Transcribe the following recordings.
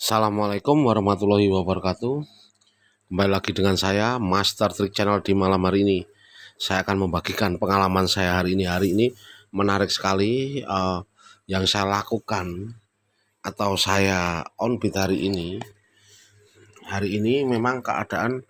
Assalamualaikum warahmatullahi wabarakatuh. Kembali lagi dengan saya, Master Trick Channel di malam hari ini. Saya akan membagikan pengalaman saya hari ini. Hari ini menarik sekali yang saya lakukan atau saya on beat hari ini. Hari ini memang keadaan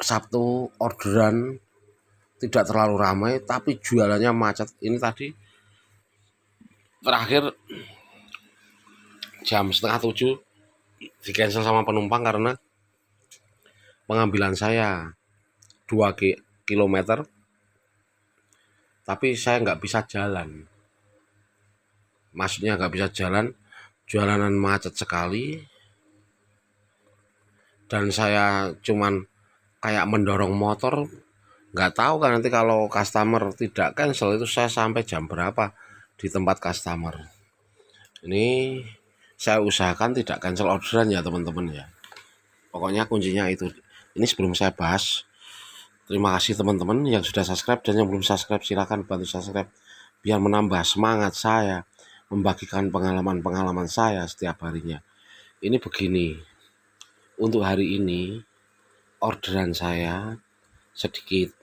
Sabtu orderan tidak terlalu ramai, tapi jualannya macet. Ini tadi terakhir jam setengah 7 di cancel sama penumpang karena pengambilan saya 2 kilometer, tapi saya nggak bisa jalan. Maksudnya nggak bisa jalan, jalanan macet sekali, dan saya cuman kayak mendorong motor. Nggak tahu kan nanti kalau customer tidak cancel itu saya sampai jam berapa di tempat customer. Ini saya usahakan tidak cancel orderan ya teman-teman ya. Pokoknya kuncinya itu. Ini sebelum saya bahas, terima kasih teman-teman yang sudah subscribe, dan yang belum subscribe silahkan bantu subscribe biar menambah semangat saya membagikan pengalaman-pengalaman saya setiap harinya. Ini begini, untuk hari ini orderan saya sedikit.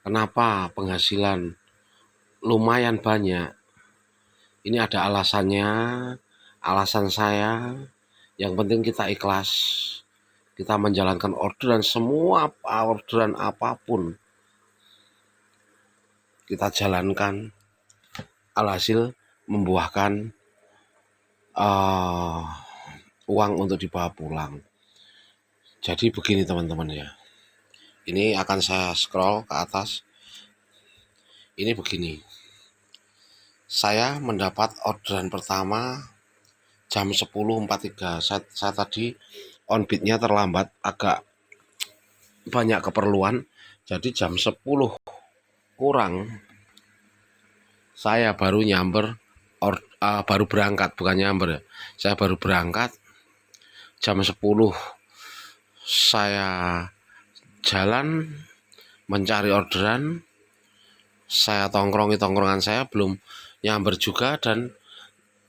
Kenapa penghasilan lumayan banyak? Ini ada alasannya, alasan saya. Yang penting kita ikhlas, kita menjalankan orderan, semua orderan apapun kita jalankan, alhasil membuahkan uang untuk dibawa pulang. Jadi begini teman-teman ya, ini akan saya scroll ke atas. Ini begini, saya mendapat orderan pertama jam 10.43. Saya tadi on beatnya terlambat, agak banyak keperluan, jadi jam 10 kurang saya baru baru berangkat, bukan nyamber ya. Saya baru berangkat jam 10, saya jalan mencari orderan, saya tongkrongi tongkrongan saya, belum nyamber juga, dan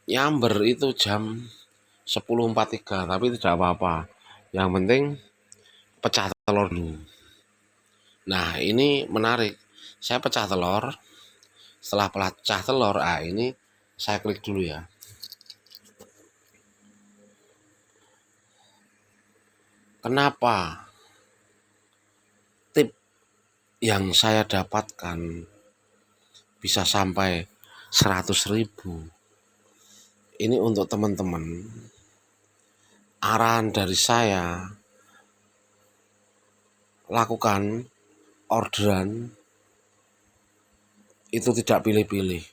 nyamber itu jam 10.43, tapi tidak apa-apa. Yang penting pecah telur dulu. Nah ini menarik, saya pecah telur. Setelah pecah telur, ini saya klik dulu ya. Kenapa tip yang saya dapatkan bisa sampai 100.000? Ini untuk teman-teman, arahan dari saya, lakukan orderan itu tidak pilih-pilih.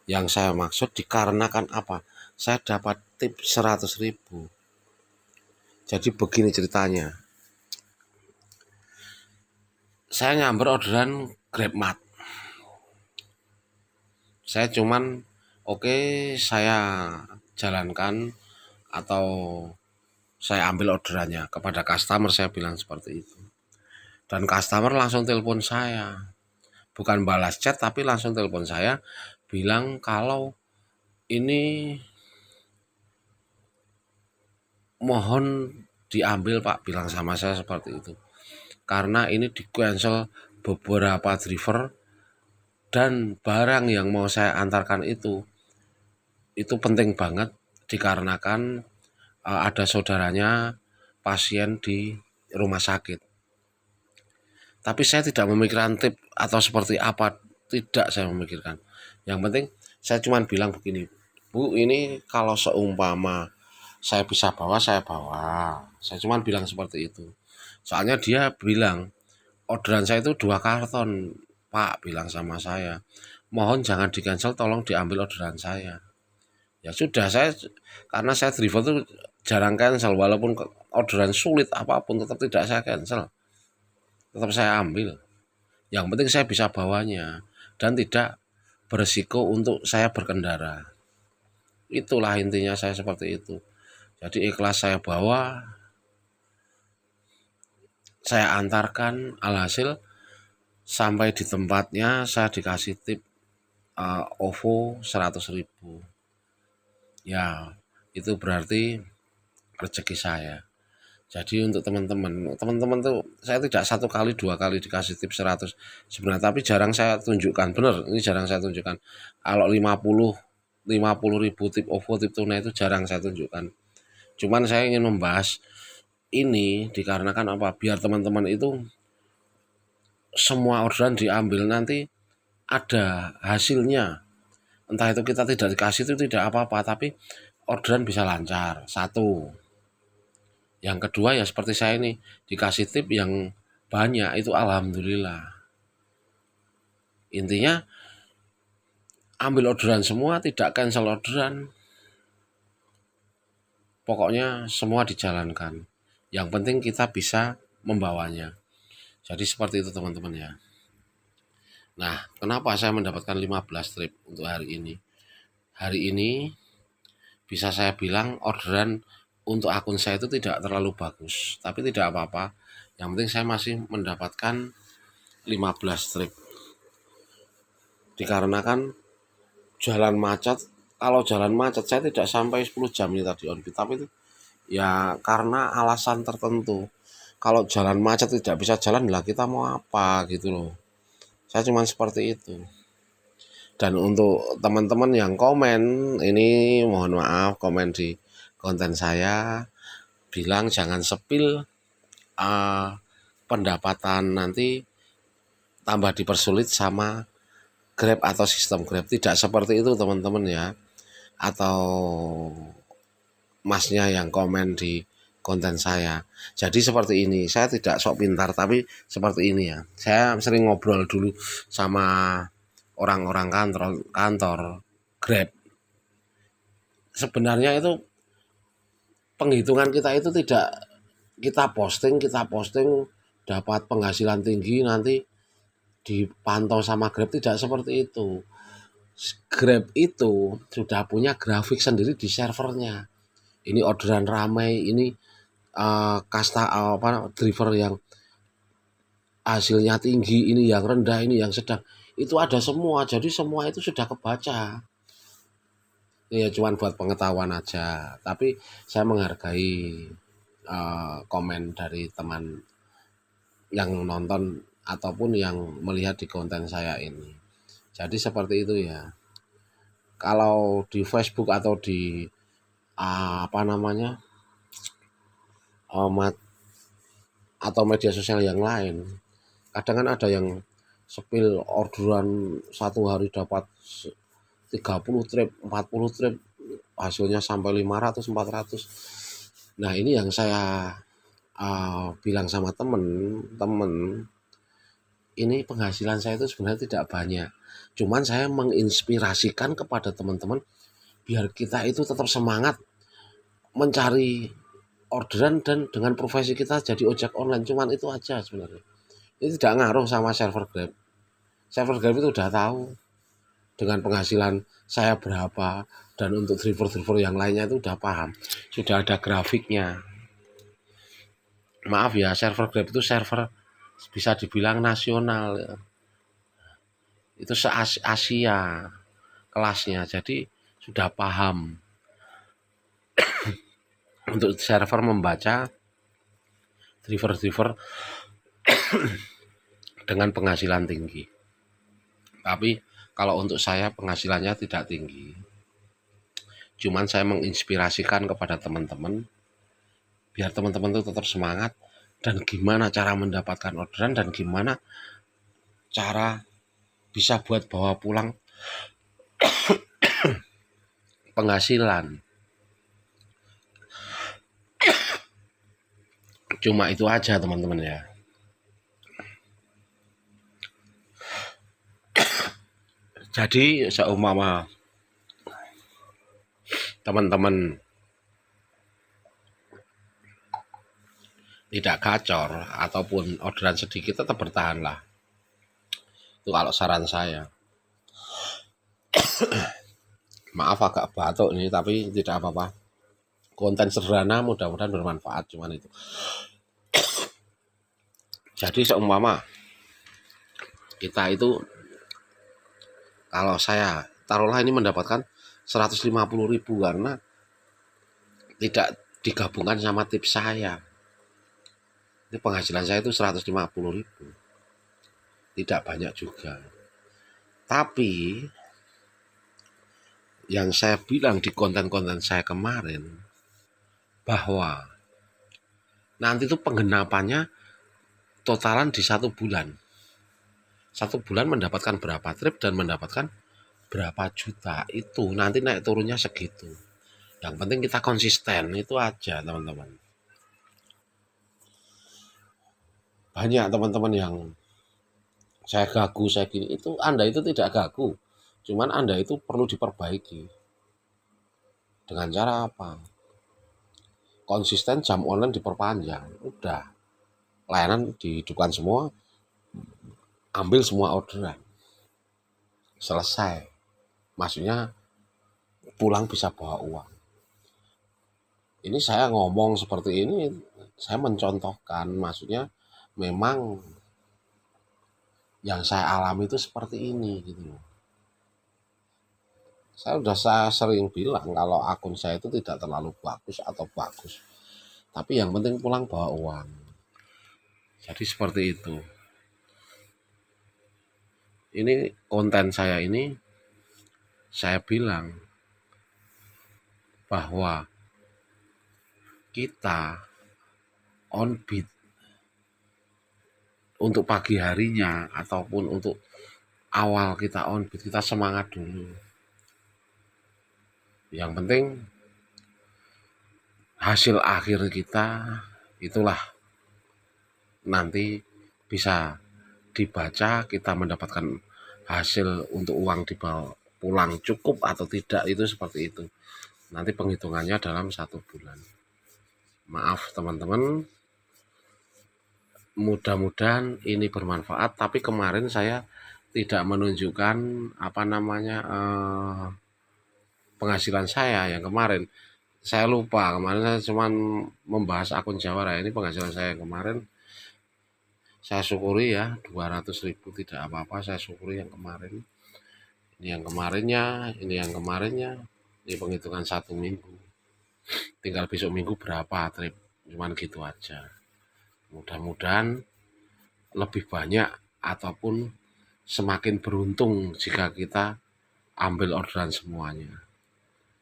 Yang saya maksud dikarenakan apa? Saya dapat tip 100.000. Jadi begini ceritanya. Saya nyamber orderan GrabMart. Saya cuman saya jalankan atau saya ambil orderannya kepada customer, saya bilang seperti itu. Dan customer langsung telepon saya. Bukan balas chat, tapi langsung telepon saya bilang kalau ini mohon diambil Pak, bilang sama saya seperti itu. Karena ini di cancel beberapa driver, dan barang yang mau saya antarkan itu penting banget dikarenakan ada saudaranya pasien di rumah sakit. Tapi saya tidak memikirkan tip atau seperti apa, tidak saya memikirkan. Yang penting saya cuma bilang begini, Bu, ini kalau seumpama saya bisa bawa, saya bawa. Saya cuma bilang seperti itu. Soalnya dia bilang, orderan saya itu 2 karton, Pak, bilang sama saya. Mohon jangan di cancel, tolong diambil orderan saya. Ya sudah, karena saya driver tuh jarang cancel, walaupun orderan sulit apapun tetap tidak saya cancel. Tetap saya ambil. Yang penting saya bisa bawanya dan tidak beresiko untuk saya berkendara. Itulah intinya saya seperti itu. Jadi ikhlas saya bawa, saya antarkan, alhasil sampai di tempatnya saya dikasih tip OVO 100.000. Ya, itu berarti rezeki saya. Jadi untuk teman-teman tuh saya tidak 1 kali 2 kali dikasih tips 100 sebenarnya, tapi jarang saya tunjukkan, bener ini jarang saya tunjukkan. Kalau 50 ribu tip OVO tip tunai itu jarang saya tunjukkan. Cuman saya ingin membahas ini dikarenakan apa? Biar teman-teman itu semua orderan diambil nanti ada hasilnya. Entah itu kita tidak dikasih itu tidak apa-apa, tapi orderan bisa lancar. Satu. Yang kedua ya seperti saya ini, dikasih tip yang banyak itu alhamdulillah. Intinya ambil orderan semua, tidak cancel orderan. Pokoknya semua dijalankan. Yang penting kita bisa membawanya. Jadi seperti itu teman-teman ya. Nah, kenapa saya mendapatkan 15 trip untuk hari ini? Hari ini bisa saya bilang orderan untuk akun saya itu tidak terlalu bagus, tapi tidak apa-apa. Yang penting saya masih mendapatkan 15 trip. Dikarenakan jalan macet, kalau jalan macet saya tidak sampai 10 jam ini tadi on, tapi itu ya karena alasan tertentu. Kalau jalan macet tidak bisa jalan lah kita mau apa gitu loh. Saya cuma seperti itu. Dan untuk teman-teman yang komen, ini mohon maaf komen di konten saya, bilang jangan sepil pendapatan nanti tambah dipersulit sama Grab atau sistem Grab. Tidak seperti itu teman-teman ya. Atau masnya yang komen di konten saya. Jadi seperti ini, saya tidak sok pintar tapi seperti ini ya. Saya sering ngobrol dulu sama orang-orang kantor Grab. Sebenarnya itu penghitungan kita itu tidak kita posting dapat penghasilan tinggi nanti dipantau sama Grab, tidak seperti itu. Grab itu sudah punya grafik sendiri di servernya. Ini orderan ramai, ini driver yang hasilnya tinggi, ini yang rendah, ini yang sedang. Itu ada semua. Jadi semua itu sudah kebaca. Ya cuman buat pengetahuan aja. Tapi saya menghargai komen dari teman yang nonton ataupun yang melihat di konten saya ini. Jadi seperti itu ya. Kalau di Facebook atau di apa namanya atau media sosial yang lain, kadang kan ada yang sepil orderan 1 hari dapat 30 trip, 40 trip, hasilnya sampai 500, 400. Nah ini yang saya bilang sama temen, ini penghasilan saya itu sebenarnya tidak banyak. Cuman saya menginspirasikan kepada teman-teman biar kita itu tetap semangat mencari orderan dan dengan profesi kita jadi ojek online. Cuman itu aja sebenarnya. Ini tidak ngaruh sama server Grab. Server Grab itu udah tahu dengan penghasilan saya berapa, dan untuk driver-driver yang lainnya itu udah paham. Sudah ada grafiknya. Maaf ya, server Grab itu server bisa dibilang nasional. Itu se-Asia kelasnya. Jadi sudah paham untuk server membaca driver-driver dengan penghasilan tinggi. Tapi kalau untuk saya penghasilannya tidak tinggi. Cuman saya menginspirasikan kepada teman-teman biar teman-teman itu tetap semangat dan gimana cara mendapatkan orderan dan gimana cara bisa buat bawa pulang penghasilan. Cuma itu aja teman-teman ya. Jadi seumpama teman-teman tidak gacor ataupun orderan sedikit tetap bertahanlah. Itu kalau saran saya. Maaf agak batuk nih tapi tidak apa-apa. Konten sederhana mudah-mudahan bermanfaat, cuman itu. Jadi seumpama kita itu, kalau saya taruhlah ini mendapatkan 150.000 karena tidak digabungkan sama tips saya. Ini penghasilan saya itu 150.000, tidak banyak juga. Tapi yang saya bilang di konten-konten saya kemarin, bahwa nanti itu penggenapannya totalan di 1 bulan. 1 bulan mendapatkan berapa trip dan mendapatkan berapa juta, itu nanti naik turunnya segitu. Yang penting kita konsisten, itu aja teman-teman. Banyak teman-teman yang saya gagu, saya gini, itu Anda itu tidak gagu, cuman Anda itu perlu diperbaiki. Dengan cara apa? Konsisten, jam online diperpanjang, udah, layanan dihidupkan semua, ambil semua orderan, selesai. Maksudnya pulang bisa bawa uang. Ini saya ngomong seperti ini, saya mencontohkan, maksudnya memang yang saya alami itu seperti ini gitu loh. Saya sering bilang kalau akun saya itu tidak terlalu bagus atau bagus, tapi yang penting pulang bawa uang. Jadi seperti itu. Ini konten saya ini, saya bilang bahwa kita on beat untuk pagi harinya ataupun untuk awal kita on beat, kita semangat dulu. Yang penting hasil akhir kita itulah nanti bisa dibaca, kita mendapatkan hasil untuk uang dibawa pulang cukup atau tidak, itu seperti itu. Nanti penghitungannya dalam 1 bulan. Maaf teman-teman, mudah-mudahan ini bermanfaat. Tapi kemarin saya tidak menunjukkan penghasilan saya yang kemarin. Saya lupa, kemarin saya cuma membahas akun Jawara. Ini penghasilan saya yang kemarin. Saya syukuri ya, 200.000 tidak apa-apa, saya syukuri yang kemarin. Ini yang kemarinnya, ini yang kemarinnya. Ini penghitungan 1 minggu. Tinggal besok minggu berapa trip. Cuman gitu aja. Mudah-mudahan lebih banyak ataupun semakin beruntung jika kita ambil orderan semuanya.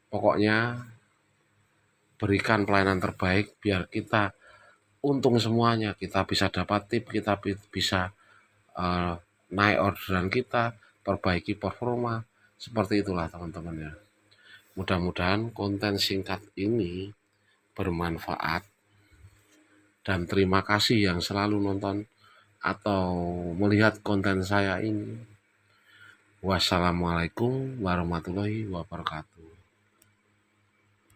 Pokoknya berikan pelayanan terbaik biar kita untung semuanya. Kita bisa dapat tip, kita bisa naik orderan kita, perbaiki performa. Seperti itulah teman-teman ya. Mudah-mudahan konten singkat ini bermanfaat, dan terima kasih yang selalu nonton atau melihat konten saya ini. Wassalamualaikum warahmatullahi wabarakatuh.